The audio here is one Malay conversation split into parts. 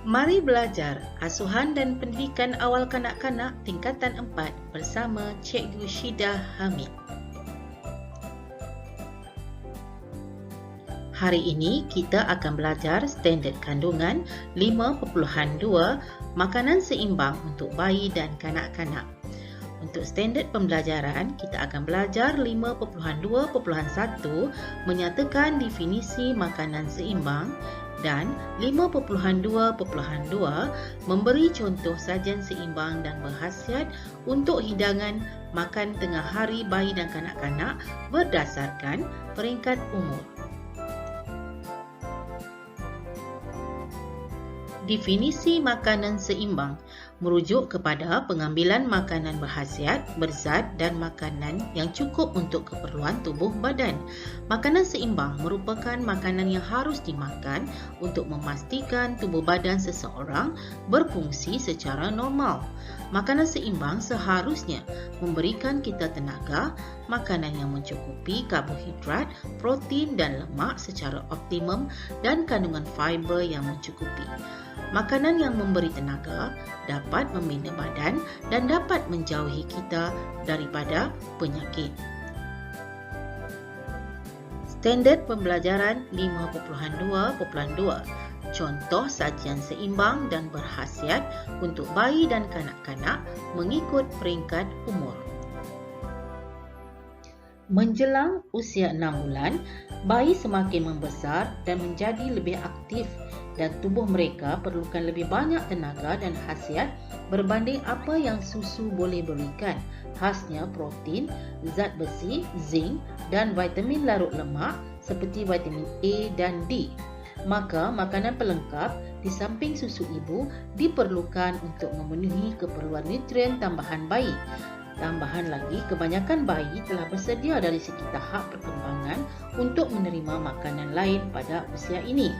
Mari belajar asuhan dan pendidikan awal kanak-kanak tingkatan 4 bersama Cikgu Syidah Hamid. Hari ini kita akan belajar standard kandungan 5.2 makanan seimbang untuk bayi dan kanak-kanak. Untuk standard pembelajaran, kita akan belajar 5.2.1 menyatakan definisi makanan seimbang dan 5.2.2 memberi contoh sajian seimbang dan berkhasiat untuk hidangan makan tengah hari bayi dan kanak-kanak berdasarkan peringkat umur. Definisi makanan seimbang merujuk kepada pengambilan makanan berkhasiat, berzat dan makanan yang cukup untuk keperluan tubuh badan. Makanan seimbang merupakan makanan yang harus dimakan untuk memastikan tubuh badan seseorang berfungsi secara normal. Makanan seimbang seharusnya memberikan kita tenaga, makanan yang mencukupi karbohidrat, protein dan lemak secara optimum dan kandungan fiber yang mencukupi. Makanan yang memberi tenaga dapat membina badan dan dapat menjauhi kita daripada penyakit. Standard pembelajaran 5.2.2 contoh sajian seimbang dan berkhasiat untuk bayi dan kanak-kanak mengikut peringkat umur. Menjelang usia 6 bulan, bayi semakin membesar dan menjadi lebih aktif dan tubuh mereka perlukan lebih banyak tenaga dan khasiat berbanding apa yang susu boleh berikan. Khasnya protein, zat besi, zinc dan vitamin larut lemak seperti vitamin A dan D. Maka makanan pelengkap di samping susu ibu diperlukan untuk memenuhi keperluan nutrien tambahan bayi. Tambahan lagi, kebanyakan bayi telah bersedia dari segi tahap perkembangan untuk menerima makanan lain pada usia ini.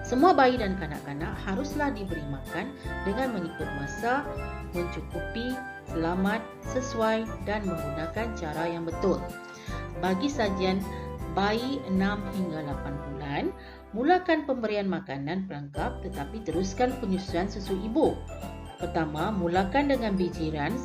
Semua bayi dan kanak-kanak haruslah diberi makan dengan mengikut masa, mencukupi, selamat, sesuai dan menggunakan cara yang betul. Bagi sajian bayi 6 hingga 8 bulan, mulakan pemberian makanan pelengkap tetapi teruskan penyusuan susu ibu. Pertama, mulakan dengan bijiran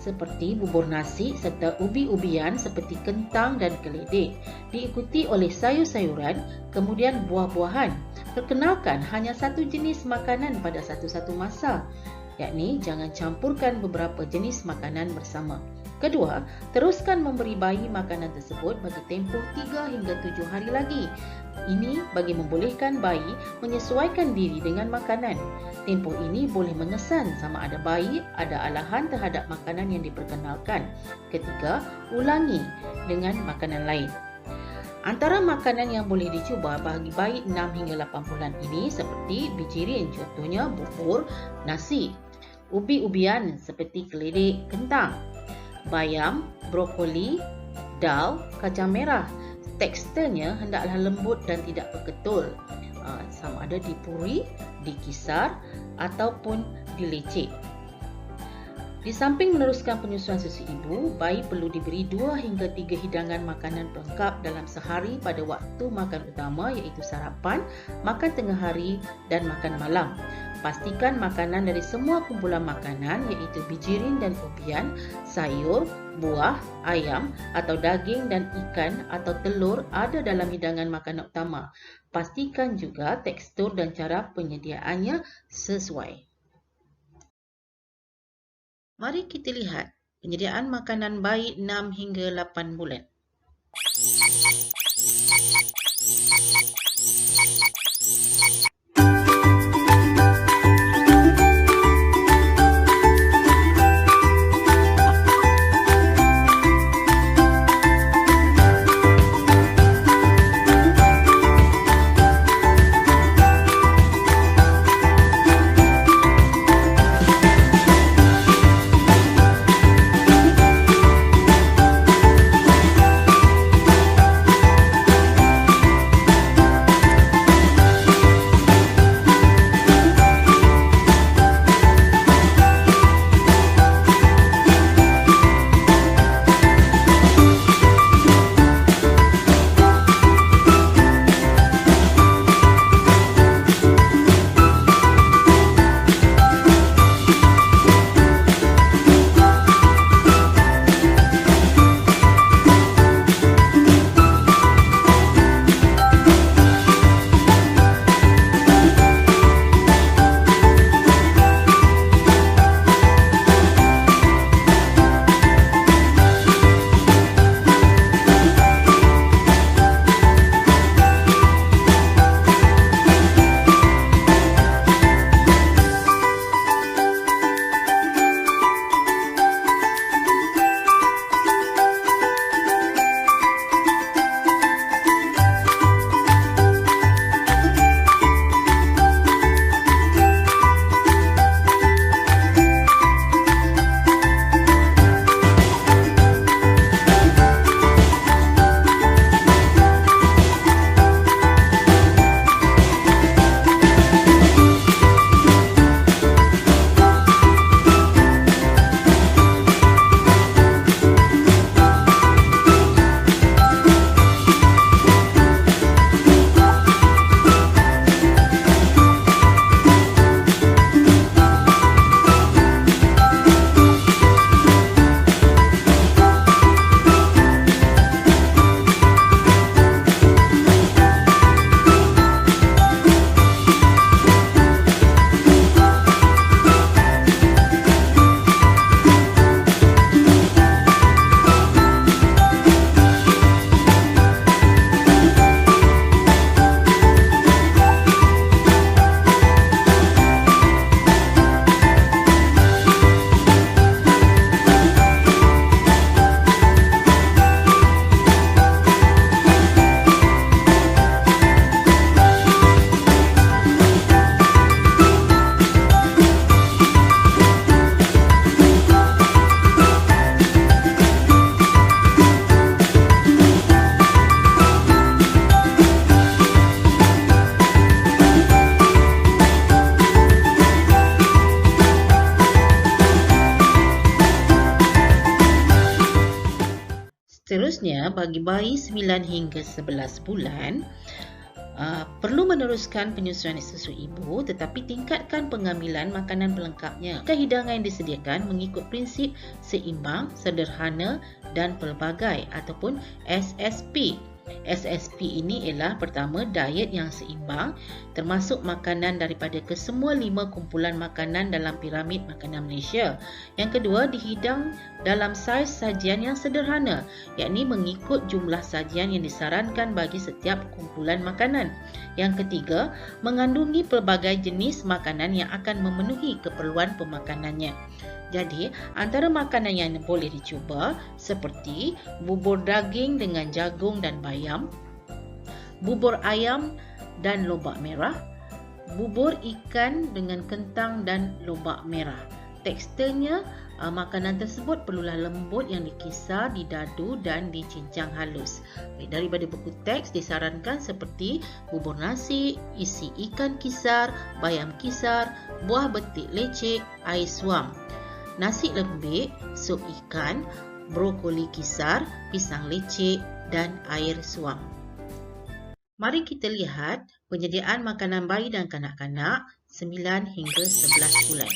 seperti bubur nasi serta ubi-ubian seperti kentang dan keledek, diikuti oleh sayur-sayuran, kemudian buah-buahan. Perkenalkan hanya satu jenis makanan pada satu-satu masa, yakni jangan campurkan beberapa jenis makanan bersama. Kedua, teruskan memberi bayi makanan tersebut bagi tempoh 3 hingga 7 hari lagi. Ini bagi membolehkan bayi menyesuaikan diri dengan makanan. Tempoh ini boleh mengesan sama ada bayi ada alahan terhadap makanan yang diperkenalkan. Ketiga, ulangi dengan makanan lain. Antara makanan yang boleh dicuba bagi bayi 6 hingga 8 bulan ini seperti bijirin, contohnya bubur, nasi, ubi-ubian seperti keledek, kentang, bayam, brokoli, dal, kacang merah. Teksturnya hendaklah lembut dan tidak berketul. Sama ada dipuri, dikisar ataupun dilecek. Di samping meneruskan penyusuan susu ibu, bayi perlu diberi 2 hingga 3 hidangan makanan pelengkap dalam sehari pada waktu makan utama iaitu sarapan, makan tengah hari dan makan malam. Pastikan makanan dari semua kumpulan makanan iaitu bijirin dan ubian, sayur, buah, ayam atau daging dan ikan atau telur ada dalam hidangan makanan utama. Pastikan juga tekstur dan cara penyediaannya sesuai. Mari kita lihat penyediaan makanan bayi 6 hingga 8 bulan. bagi bayi 9 hingga 11 bulan, perlu meneruskan penyusuan susu ibu tetapi tingkatkan pengambilan makanan pelengkapnya. Hidangan yang disediakan mengikut prinsip seimbang, sederhana dan pelbagai ataupun SSP. SSP ini ialah pertama, diet yang seimbang termasuk makanan daripada kesemua 5 kumpulan makanan dalam piramid makanan Malaysia. Yang kedua, dihidang dalam saiz sajian yang sederhana, yakni mengikut jumlah sajian yang disarankan bagi setiap kumpulan makanan. Yang ketiga, mengandungi pelbagai jenis makanan yang akan memenuhi keperluan pemakanannya. Jadi, antara makanan yang boleh dicuba seperti bubur daging dengan jagung dan bayam, bubur ayam dan lobak merah, bubur ikan dengan kentang dan lobak merah. Teksturnya, makanan tersebut perlulah lembut yang dikisar, didadu dan dicincang halus. Daripada buku teks disarankan seperti bubur nasi, isi ikan kisar, bayam kisar, buah betik lecek, air suam, nasi lembik, sup ikan, brokoli kisar, pisang lecek dan air suam. Mari kita lihat penyediaan makanan bayi dan kanak-kanak 9 hingga 11 bulan.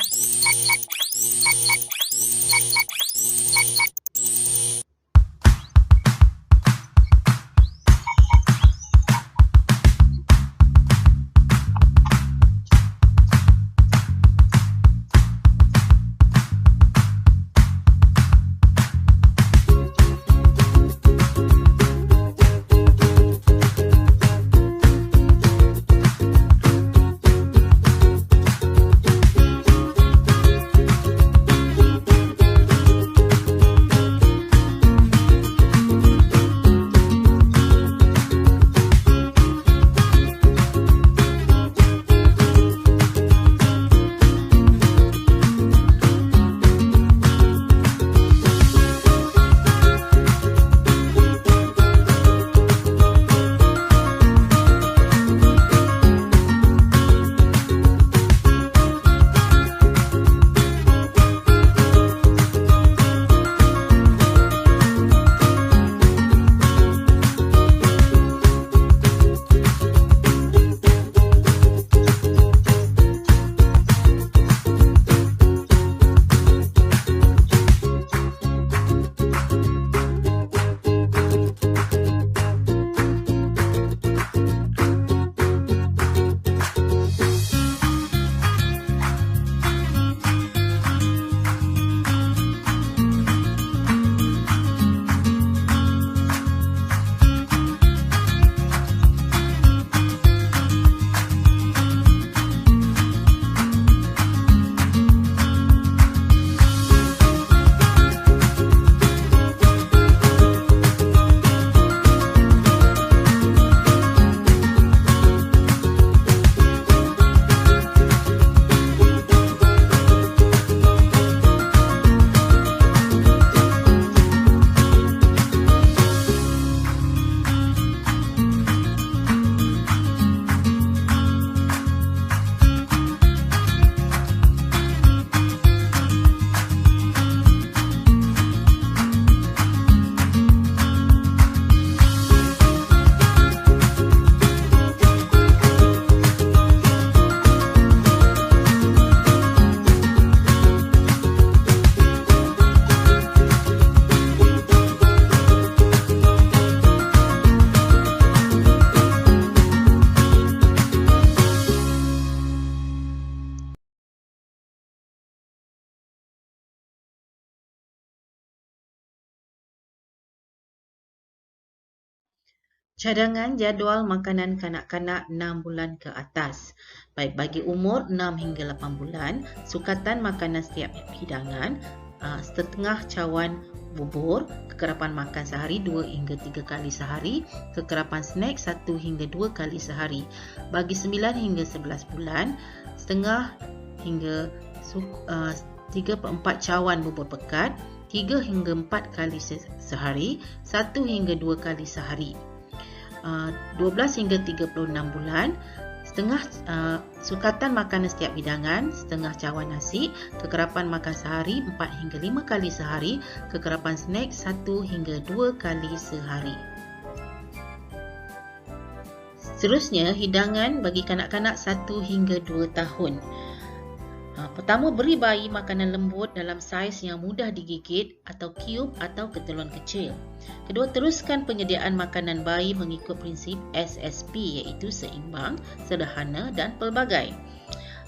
Cadangan jadual makanan kanak-kanak 6 bulan ke atas. Baik bagi umur 6 hingga 8 bulan, sukatan makanan setiap hidangan, setengah cawan bubur, kekerapan makan sehari 2 hingga 3 kali sehari, kekerapan snack 1 hingga 2 kali sehari. Bagi 9 hingga 11 bulan, setengah hingga 3/4 cawan bubur pekat, 3 hingga 4 kali sehari, 1 hingga 2 kali sehari. 12 hingga 36 bulan, setengah sukatan makanan setiap hidangan, setengah cawan nasi, kekerapan makan sehari 4 hingga 5 kali sehari, kekerapan snack 1 hingga 2 kali sehari. Seterusnya, hidangan bagi kanak-kanak 1 hingga 2 tahun. Pertama, beri bayi makanan lembut dalam saiz yang mudah digigit atau cube atau keteluan kecil. Kedua, teruskan penyediaan makanan bayi mengikut prinsip SSP, iaitu seimbang, sederhana dan pelbagai.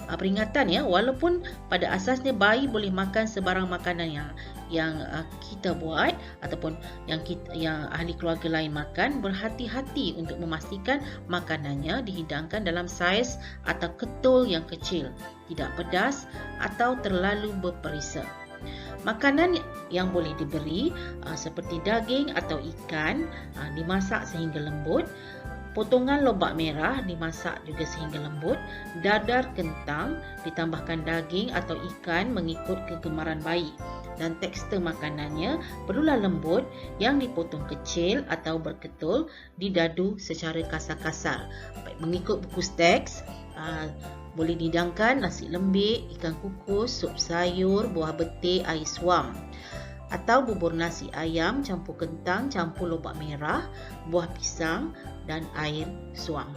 Peringatan ya, walaupun pada asasnya bayi boleh makan sebarang makanan yang kita buat ataupun yang ahli keluarga lain makan, berhati-hati untuk memastikan makanannya dihidangkan dalam saiz atau ketul yang kecil, tidak pedas atau terlalu berperisa. Makanan yang boleh diberi seperti daging atau ikan dimasak sehingga lembut, potongan lobak merah dimasak juga sehingga lembut, dadar kentang ditambahkan daging atau ikan mengikut kegemaran bayi, dan tekstur makanannya perlulah lembut yang dipotong kecil atau berketul, didadu secara kasar-kasar. Mengikut buku teks, boleh dihidangkan nasi lembik, ikan kukus, sup sayur, buah betik, air suam, atau bubur nasi ayam campur kentang, campur lobak merah, buah pisang dan air suam.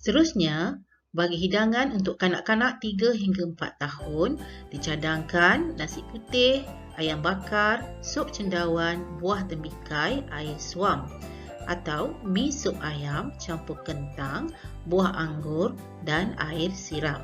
Seterusnya, bagi hidangan untuk kanak-kanak 3 hingga 4 tahun, dicadangkan nasi putih, ayam bakar, sup cendawan, buah tembikai, air suam, atau mi sup ayam campur kentang, buah anggur dan air sirap.